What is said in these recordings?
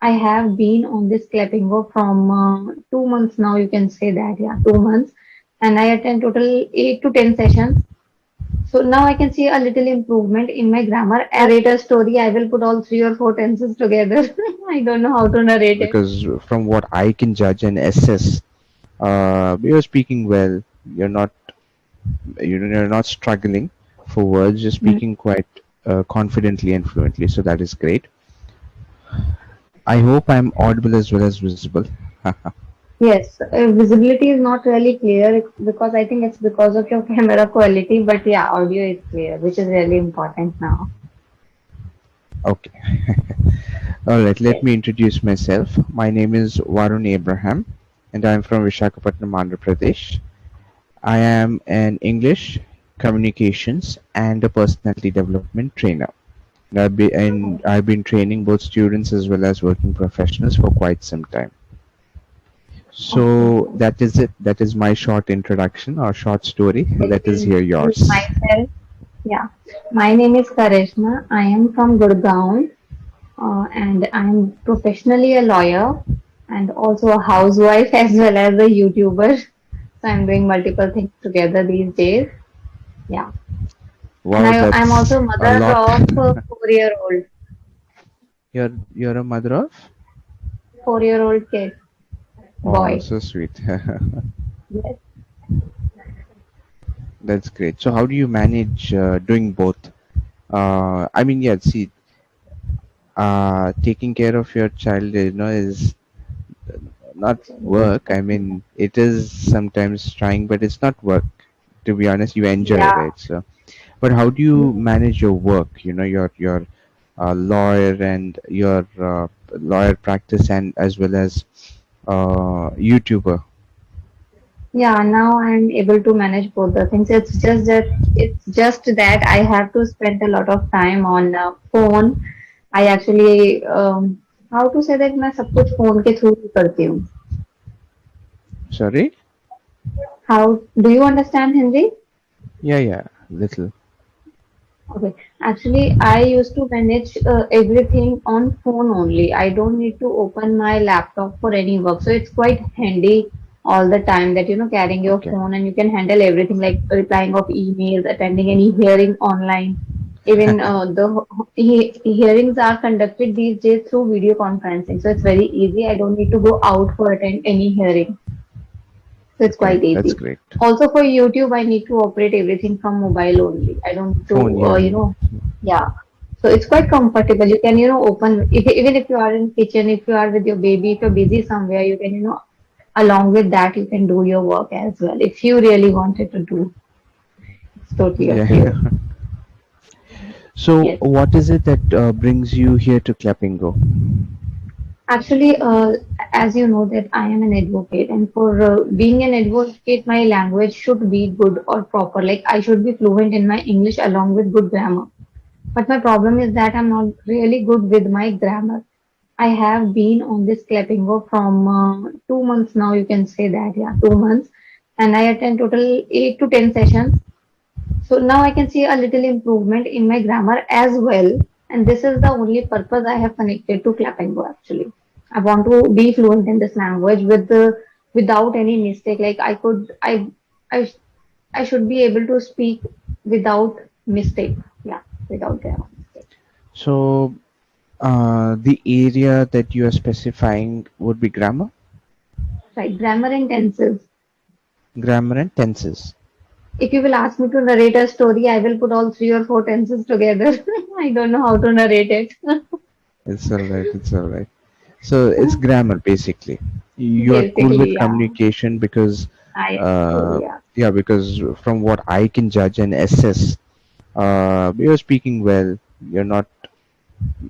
I have been on this clapingo from 2 months now. You can say that, yeah, 2 months, and I attend total 8 to 10 sessions. So now I can see a little improvement in my grammar. Narrate a story, I will put all three or four tenses together. I don't know how to narrate it. Because from what I can judge and assess, you're speaking well. You're not you're not struggling for words. You're Mm. speaking quite confidently and fluently. So that is great. I hope I'm audible as well as visible. Yes, visibility is not really clear because I think it's because of your camera quality, but yeah, audio is clear, which is really important now. Okay. All right. Let Yes. me introduce myself. My name is Varun Abraham, and I'm from Visakhapatnam, Andhra Pradesh. I am an English, communications, and a personality development trainer. I've been training both students as well as working professionals for quite some time. Okay. So that is it. That is my short introduction or short story. I Let us can hear introduce yours. myself. Yeah, my name is Karishma. I am from Gurgaon, and I'm professionally a lawyer and also a housewife as well as a YouTuber. So I'm doing multiple things together these days. Yeah, and Wow, I'm that's also a mother lot. of a 4-year-old, You're a mother of? 4-year-old kid Oh, boy. so sweet. Yes. That's great. So how do you manage doing both? I mean, yeah, see, taking care of your child, is not work. I mean, it is sometimes trying, but it's not work. To be honest, you enjoy, Yeah. right? So, but how do you manage your work? Your lawyer and your lawyer practice, and as well as YouTuber. Yeah, now I'm able to manage both the things. It's just that I have to spend a lot of time on phone. I actually how to say that मैं सब कुछ phone के through ही करती हूँ. Sorry? How do you understand Hindi? Yeah, yeah, little. Okay. Actually, I used to manage everything on phone only. I don't need to open my laptop for any work. So it's quite handy all the time that, carrying your Okay. phone and you can handle everything like replying of emails, attending any hearing online. Even hearings are conducted these days through video conferencing. So it's very easy. I don't need to go out for attend any hearing. So it's Okay, quite that's easy. great. Also for YouTube, I need to operate everything from mobile only. I don't need Phone, to, yeah, yeah. yeah. So it's quite comfortable. You can, open, even if you are in kitchen, if you are with your baby, if you're busy somewhere, you can, along with that, you can do your work as well. If you really wanted to do, it's totally up Yeah. to you. So, Yes. what is it that brings you here to Clapingo? Actually, as you know that I am an advocate, and for being an advocate, my language should be good or proper. Like I should be fluent in my English along with good grammar. But my problem is that I'm not really good with my grammar. I have been on this clappingo from 2 months now. You can say that, yeah, 2 months, and I attend total 8 to 10 sessions. So now I can see a little improvement in my grammar as well. And this is the only purpose I have connected to Clapingo actually. I want to be fluent in this language without any mistake. Like I, sh- I should be able to speak without mistake. Yeah, without grammar mistake. So, the area that you are specifying would be grammar, Right, grammar and tenses. grammar and tenses. If you will ask me to narrate a story, I will put all three or four tenses together. I don't know how to narrate it. It's all right. It's all right. So it's grammar basically. You are cool with Basically, yeah, communication because, I am cool. Yeah. yeah, because from what I can judge and assess, you're speaking well. You're not,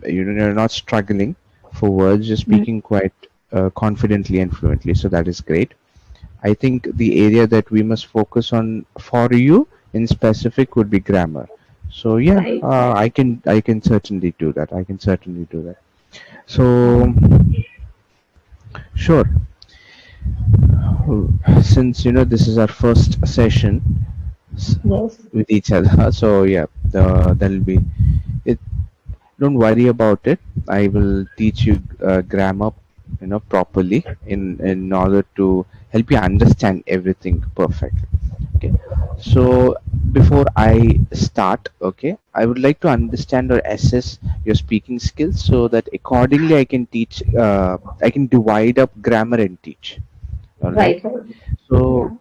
you're not struggling for words. You're Mm. speaking quite confidently and fluently. So that is great. I think the area that we must focus on for you in specific would be grammar. So yeah, Right. I can certainly do that. I can certainly do that. So sure. Since this is our first session s- Yes. with each other, so yeah, that'll be it. Don't worry about it. I will teach you grammar, properly in order to help you understand everything perfectly. Okay. So before I start, okay, I would like to understand or assess your speaking skills so that accordingly I can teach. I can divide up grammar and teach. All right. Right, right. So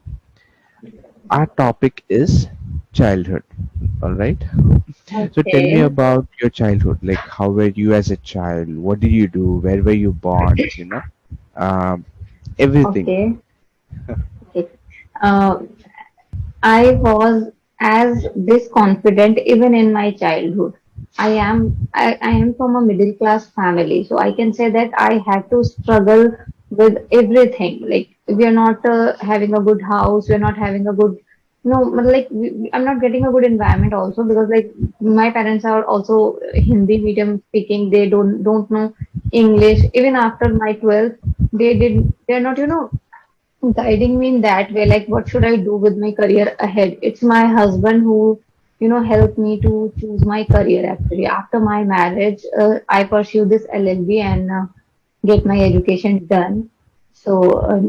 Yeah. our topic is childhood. All right. So tell me Okay. about your childhood. Like, how were you as a child? What did you do? Where were you born? Um, everything. Okay. Okay. Uh, I was as this confident even in my childhood. I am from a middle class family, so I can say that I had to struggle with everything. Like we are not having a good house, we are not having a good no, but like I'm not getting a good environment also because like my parents are also Hindi medium speaking. They don't know English. Even after my 12th, they're not guiding me in that way, like what should I do with my career ahead. It's my husband who helped me to choose my career. Actually, after my marriage, I pursued this LLB and get my education done. So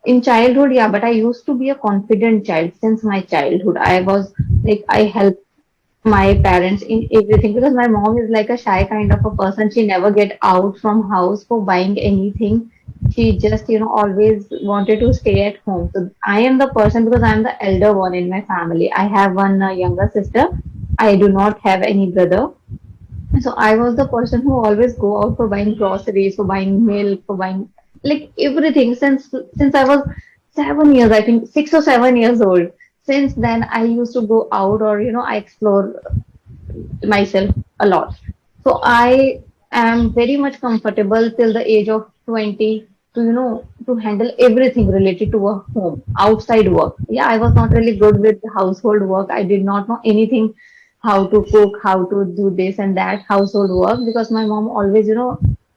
in childhood, yeah, but I used to be a confident child since my childhood. I was like I helped my parents in everything because my mom is like a shy kind of a person. She never get out from house for buying anything. She just always wanted to stay at home. So I am the person because I am the elder one in my family. I have one younger sister. I do not have any brother. So I was the person who always go out for buying groceries, for buying milk, for buying like everything since I was 7 years, I think 6 or 7 years old. Since then, I used to go out or I explore myself a lot. So I am very much comfortable till the age of 20 to to handle everything related to a home, outside work. Yeah, I was not really good with household work. I did not know anything how to cook, how to do this and that household work because my mom always,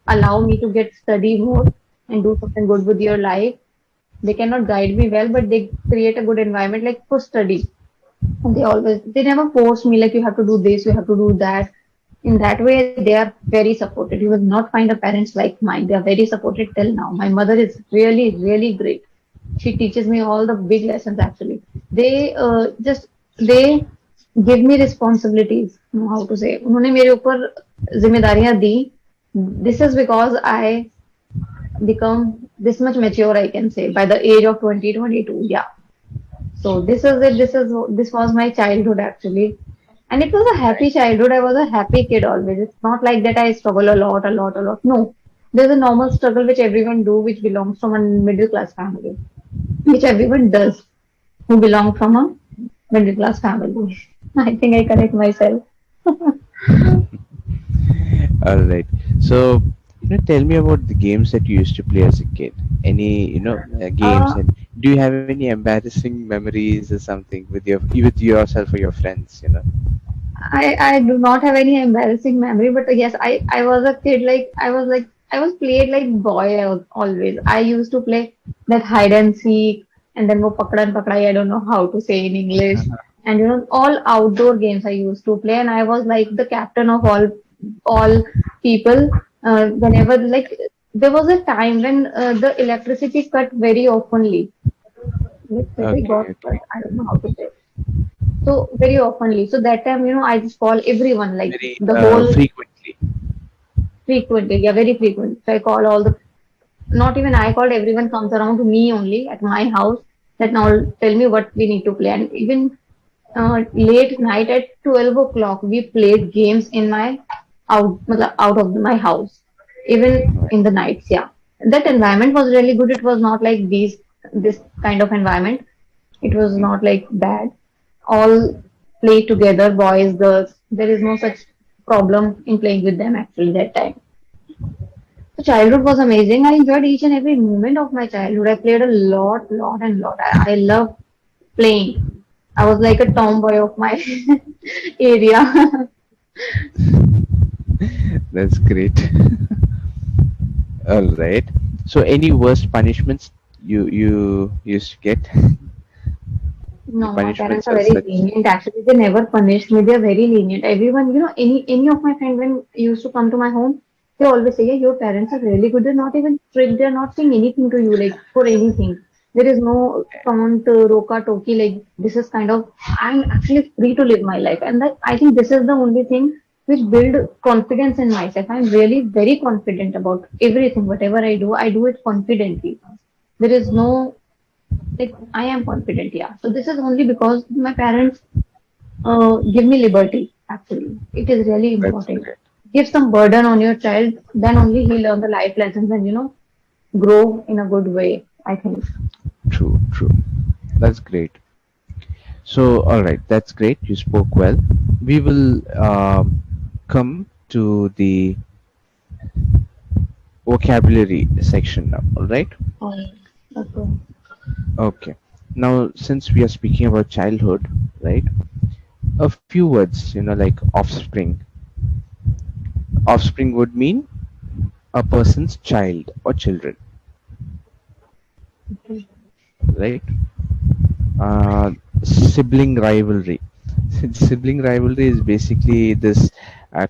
allow me to get study more and do something good with your life. They cannot guide me well, but they create a good environment like for study. And they never force me like you have to do this, you have to do that. In that way, they are very supported. You will not find a parents like mine. They are very supported till now. My mother is really, really great. She teaches me all the big lessons actually. They give me responsibilities. Know how to say. उन्होंने मेरे ऊपर जिम्मेदारियां दी. This is because I become this much mature, I can say, by the age of 2022. Yeah. So this is it. This was my childhood actually, and it was a happy childhood. I was a happy kid always. It's not like that I struggle a lot, a lot, a lot. No, there's a normal struggle which everyone do, which belongs from a middle class family, which everyone does who belong from a middle class family. I think I correct myself. All right. So, tell me about the games that you used to play as a kid. Any, games, Uh, and do you have any embarrassing memories or something with yourself or your friends? I do not have any embarrassing memory, but yes, I was a kid like I was played like boy always. I used to play that hide and seek and then wo pakdan pakdai. I don't know how to say in English. And all outdoor games I used to play, and I was like the captain of all people. Whenever like there was a time when the electricity cut very oftenly. Electricity Okay, got cut. okay. I don't know how to say. So very oftenly. So that time, I just call everyone, like Very the whole frequently. frequently, yeah, very frequent. So I call all the, not even I called, everyone comes around to me only at my house that now tell me what we need to play. And even late night at 12 o'clock, we played games in my out of my house, even Right. in the nights. Yeah, that environment was really good. It was not like this kind of environment. It was Mhm. not like bad. All play together, boys, girls. There is no such problem in playing with them actually that time. So childhood was amazing. I enjoyed each and every moment of my childhood. I played a lot, lot and lot. I love playing. I was like a tomboy of my area. That's great. All right. So, any worst punishments you used to get? No, my parents Punishments are are very such. lenient. Actually, they never punish me. They are very lenient. Everyone, any of my friends when used to come to my home, they always say, "Yeah, your parents are really good. They're not even strict. They're not saying anything to you, like for anything. There is no taunt, roka toki. Like this is kind of I'm actually free to live my life, and that I think this is the only thing which build confidence in myself. I'm really very confident about everything. Whatever I do it confidently. There is no like I am confident, yeah. So this is only because my parents give me liberty. Actually, it is really That's important. great. Give some burden on your child, then only he learn the life lessons and grow in a good way. I think. True, true. That's great. So, all right, that's great. You spoke well. We will come to the vocabulary section now. All right. Okay. Okay. Now, since we are speaking about childhood, right? A few words, like offspring. Offspring would mean a person's child or children, Okay. right? Uh, Sibling rivalry. Sibling rivalry is basically this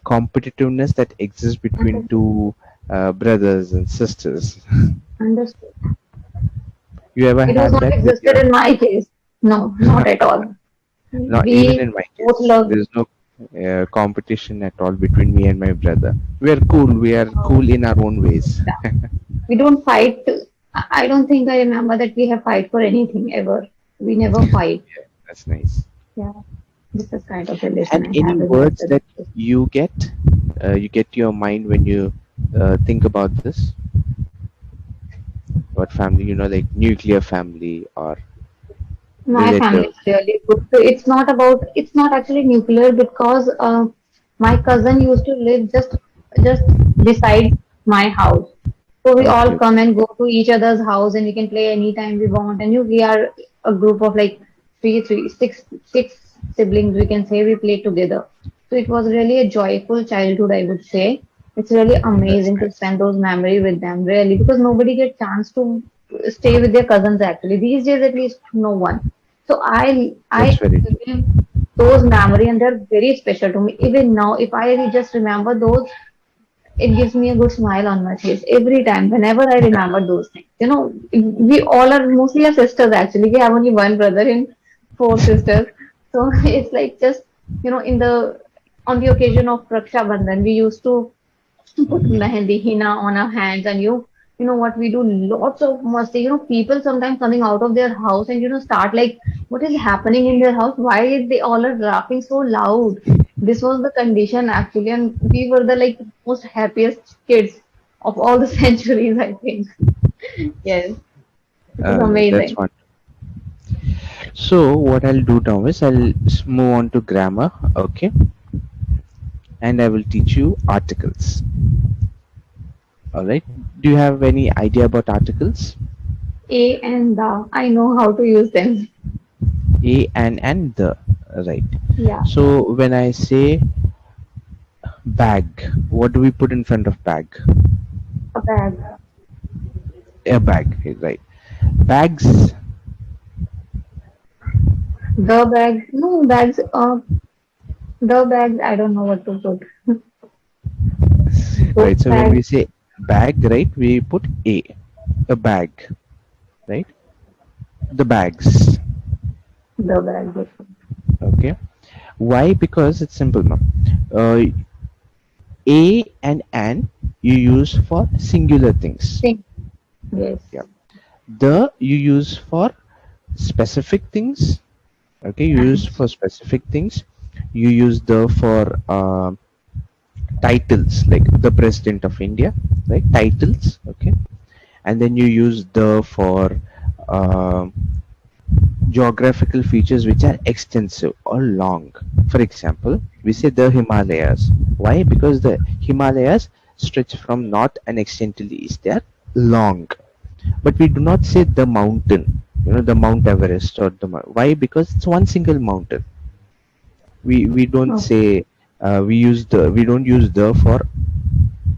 competitiveness that exists between Understood. two brothers and sisters. Understood. You ever It was had not that with existed your? in my case. No, not at all. Not even We in my both case. love. There's no competition at all between me and my brother. We are cool. We are cool in our own ways. Yeah. We don't fight. I don't think I remember that we have fight for anything ever. We never fight. Yeah, that's nice. Yeah. This is kind of relation And I any have with my words brother. that you get to your mind when you think about this? What family? Like nuclear family or My family relative. is really good. So it's not actually nuclear because my cousin used to live just beside my house. So we all Okay, come and go to each other's house and we can play anytime we want. And we are a group of like six siblings, we can say we play together. So it was really a joyful childhood, I would say. It's really that's amazing to nice. spend those memories with them, really, because nobody get chance to stay with their cousins actually. These days, at least, no one. So That's I very true. live those memory and they're very special to me. Even now, if I just remember those, it gives me a good smile on my face every time whenever I remember those things. We all are mostly our sisters actually. We have only one brother and four sisters. So it's like just in the on the occasion of Raksha Bandhan, we used to put mehendi henna on our hands and you know what we do lots of masti, people sometimes coming out of their house and start like what is happening in their house, why they all are laughing so loud. This was the condition actually, and we were the like most happiest kids of all the centuries, I think. Yes, it was That's amazing. one. So what I'll do now is move on to grammar. Okay, and I will teach you articles. All right. Do you have any idea about articles? A and the, I know how to use them. A and the. Right. Yeah, So when I say bag, what do we put in front of bag? a bag. A bag. Right. Bags. The bag, no bags. The bags, I don't know what to put. Those Right. So when we bags, say bag, right, we put a bag. Right. The bags. the bags. Okay. Why? Because it's simple now. Uh, a and an you use for singular things. Thing. Yes. Yeah. The you use for specific things. Okay. You use And for specific things. You use the for titles like the President of India, right? Titles. Okay. And then you use the for um geographical features which are extensive or long. For example, we say the Himalayas. Why? Because the Himalayas stretch from north and extend till the east. They are long. But we do not say the mountain, the Mount Everest or why? Because it's one single mountain. We don't oh, say we don't use the for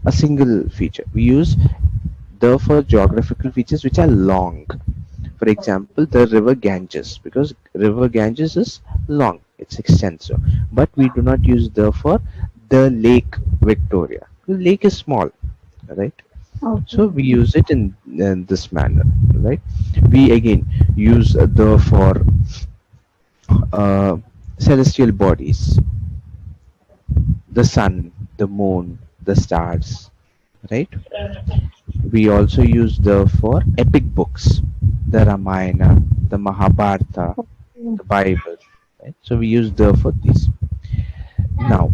a single feature. We use the for geographical features which are long. For example, the river Ganges, because river Ganges is long, it's extensive, but we do not use the for the Lake Victoria. The lake is small, right? So Okay. we use it in this manner, right? We again use the for uh, celestial bodies, the sun, the moon, the stars, right? We also use the for epic books, the Ramayana, the Mahabharata, Okay. the Bible, right? So we use the for these. Now,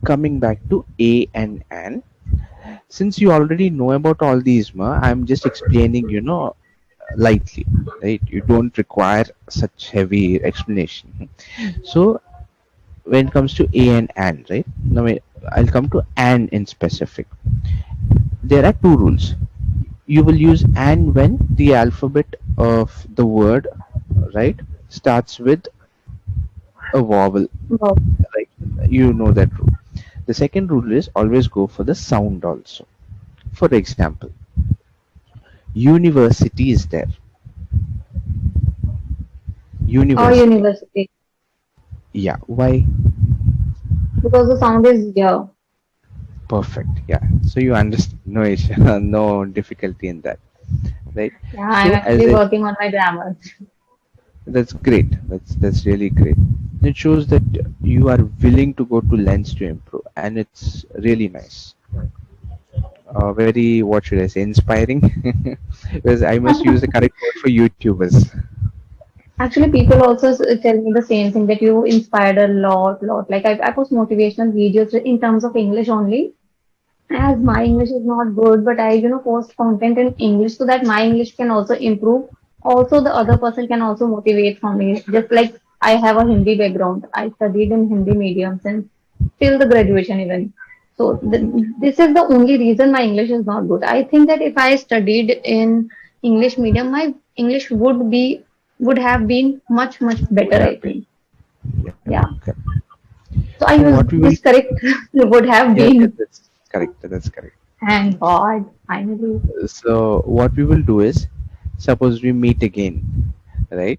coming back to a and an, since you already know about all these, I'm just explaining, lightly, right? You don't require such heavy explanation. So when it comes to a and an, right? Now I'll come to an in specific. There are two rules. You will use an when the alphabet of the word, right, starts with a vowel, Wow. right? You know that rule. The second rule is always go for the sound also. For example, university is there. Or University. university, Yeah. Why? because the sound is yeah. Perfect. Yeah. So you understand. No issue. No difficulty in that, right? Yeah, I'm So as actually I, working on my grammar. that's great. That's really great. It shows that you are willing to go to lengths to improve, and it's really nice. Very, what should I say, inspiring. Because I must use the correct word for YouTubers. Actually, people also tell me the same thing that you inspired a lot. Like I post motivational videos in terms of English only, as my English is not good, but I post content in English so that my English can also improve. Also, the other person can also motivate from me. Just like I have a Hindi background, I studied in Hindi medium since till the graduation even. So this is the only reason my English is not good. I think that if I studied in English medium, my English would have been much Would better. have I been. think. Yeah. Yeah. Okay. So I So use what we will, this correct would have yeah, yeah, been. that's correct. That's correct. Thank God, finally. So what we will do is, suppose we meet again, right?